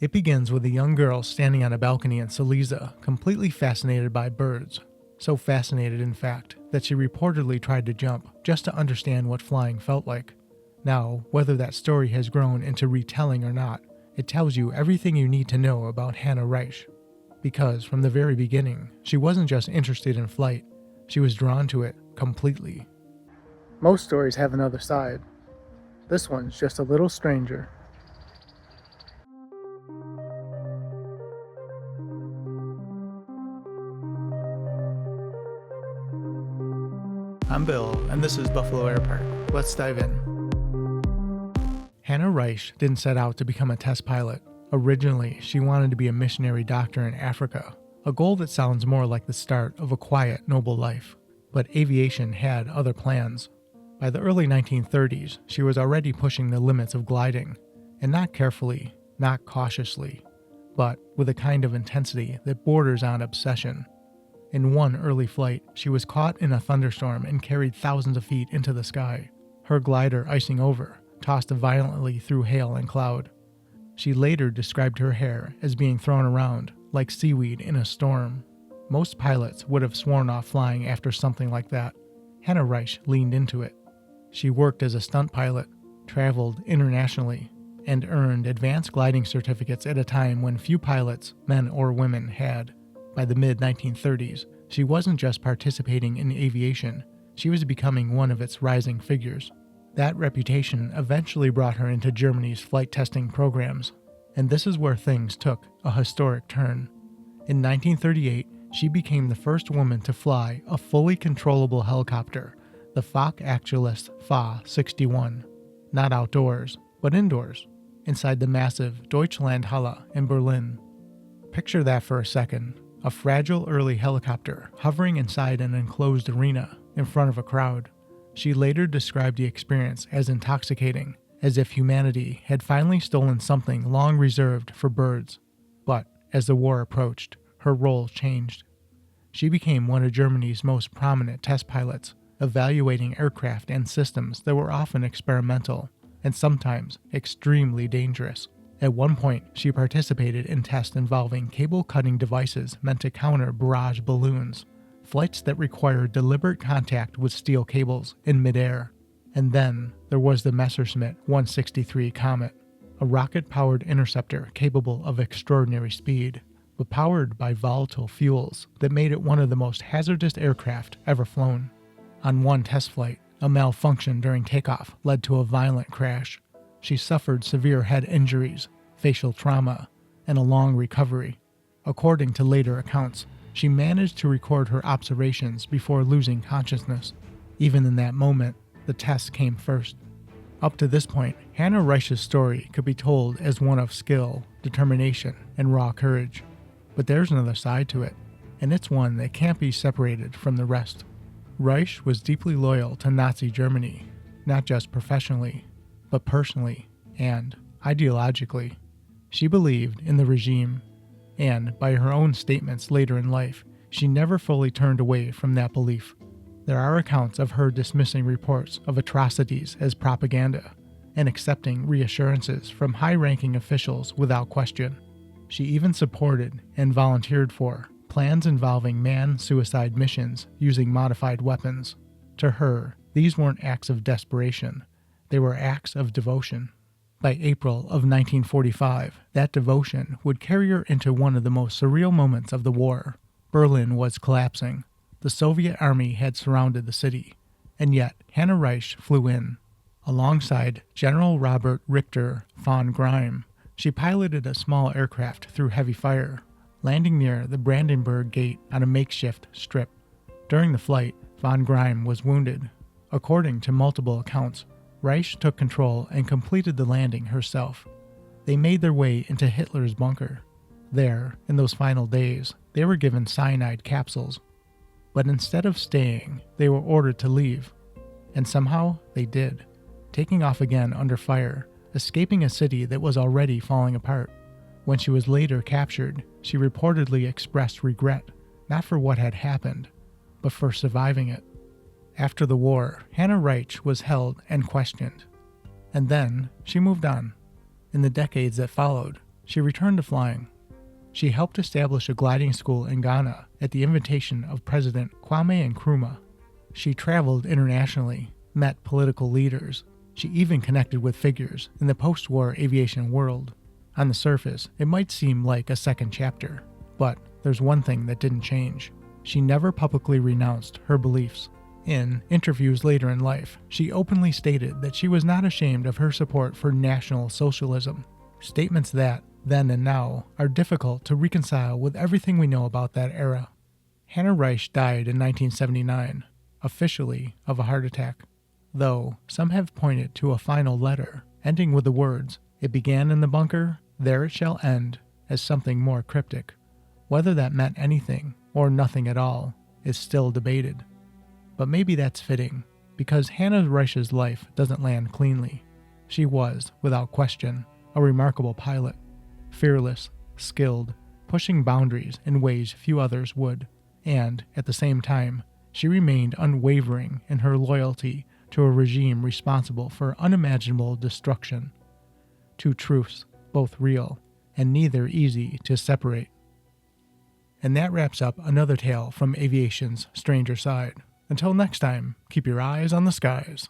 It begins with a young girl standing on a balcony in Silesia, completely fascinated by birds. So fascinated, in fact, that she reportedly tried to jump just to understand what flying felt like. Now, whether that story has grown into retelling or not, it tells you everything you need to know about Hanna Reitsch. Because from the very beginning, she wasn't just interested in flight, she was drawn to it completely. Most stories have another side. This one's just a little stranger. I'm Bill, and this is Buffalo Airpark. Let's dive in. Hanna Reitsch didn't set out to become a test pilot. Originally, she wanted to be a missionary doctor in Africa, a goal that sounds more like the start of a quiet, noble life. But aviation had other plans. By the early 1930s, she was already pushing the limits of gliding, and not carefully, not cautiously, but with a kind of intensity that borders on obsession. In one early flight, she was caught in a thunderstorm and carried thousands of feet into the sky, her glider icing over, tossed violently through hail and cloud. She later described her hair as being thrown around like seaweed in a storm. Most pilots would have sworn off flying after something like that. Hanna Reitsch leaned into it. She worked as a stunt pilot, traveled internationally, and earned advanced gliding certificates at a time when few pilots, men or women, had. By the mid-1930s, she wasn't just participating in aviation, she was becoming one of its rising figures. That reputation eventually brought her into Germany's flight testing programs, and this is where things took a historic turn. In 1938, she became the first woman to fly a fully controllable helicopter, the Flak-Actualist Fa-61. Not outdoors, but indoors, inside the massive Deutschlandhalle in Berlin. Picture that for a second. A fragile early helicopter hovering inside an enclosed arena in front of a crowd. She later described the experience as intoxicating, as if humanity had finally stolen something long reserved for birds. But as the war approached, her role changed. She became one of Germany's most prominent test pilots, evaluating aircraft and systems that were often experimental and sometimes extremely dangerous. At one point, she participated in tests involving cable-cutting devices meant to counter barrage balloons, flights that required deliberate contact with steel cables in midair. And then there was the Messerschmitt 163 Komet, a rocket-powered interceptor capable of extraordinary speed, but powered by volatile fuels that made it one of the most hazardous aircraft ever flown. On one test flight, a malfunction during takeoff led to a violent crash. She suffered severe head injuries, facial trauma, and a long recovery. According to later accounts, she managed to record her observations before losing consciousness. Even in that moment, the test came first. Up to this point, Hanna Reitsch's story could be told as one of skill, determination, and raw courage. But there's another side to it, and it's one that can't be separated from the rest. Reitsch was deeply loyal to Nazi Germany, not just professionally, but personally and ideologically. She believed in the regime, and by her own statements later in life, she never fully turned away from that belief. There are accounts of her dismissing reports of atrocities as propaganda and accepting reassurances from high-ranking officials without question. She even supported and volunteered for plans involving manned suicide missions using modified weapons. To her, these weren't acts of desperation. They were acts of devotion. By April of 1945, that devotion would carry her into one of the most surreal moments of the war. Berlin was collapsing. The Soviet army had surrounded the city, and yet Hanna Reitsch flew in. Alongside General Robert Richter von Greim, she piloted a small aircraft through heavy fire, landing near the Brandenburg Gate on a makeshift strip. During the flight, von Greim was wounded. According to multiple accounts, Reitsch took control and completed the landing herself. They made their way into Hitler's bunker. There, in those final days, they were given cyanide capsules. But instead of staying, they were ordered to leave. And somehow, they did, taking off again under fire, escaping a city that was already falling apart. When she was later captured, she reportedly expressed regret, not for what had happened, but for surviving it. After the war, Hanna Reitsch was held and questioned. And then, she moved on. In the decades that followed, she returned to flying. She helped establish a gliding school in Ghana at the invitation of President Kwame Nkrumah. She traveled internationally, met political leaders. She even connected with figures in the post-war aviation world. On the surface, it might seem like a second chapter, but there's one thing that didn't change. She never publicly renounced her beliefs. In interviews later in life, she openly stated that she was not ashamed of her support for National Socialism, statements that, then and now, are difficult to reconcile with everything we know about that era. Hanna Reitsch died in 1979, officially of a heart attack, though some have pointed to a final letter, ending with the words, "It began in the bunker, there it shall end," as something more cryptic. Whether that meant anything, or nothing at all, is still debated. But maybe that's fitting, because Hanna Reitsch's life doesn't land cleanly. She was, without question, a remarkable pilot, fearless, skilled, pushing boundaries in ways few others would, and, at the same time, she remained unwavering in her loyalty to a regime responsible for unimaginable destruction. Two truths, both real, and neither easy to separate. And that wraps up another tale from aviation's stranger side. Until next time, keep your eyes on the skies.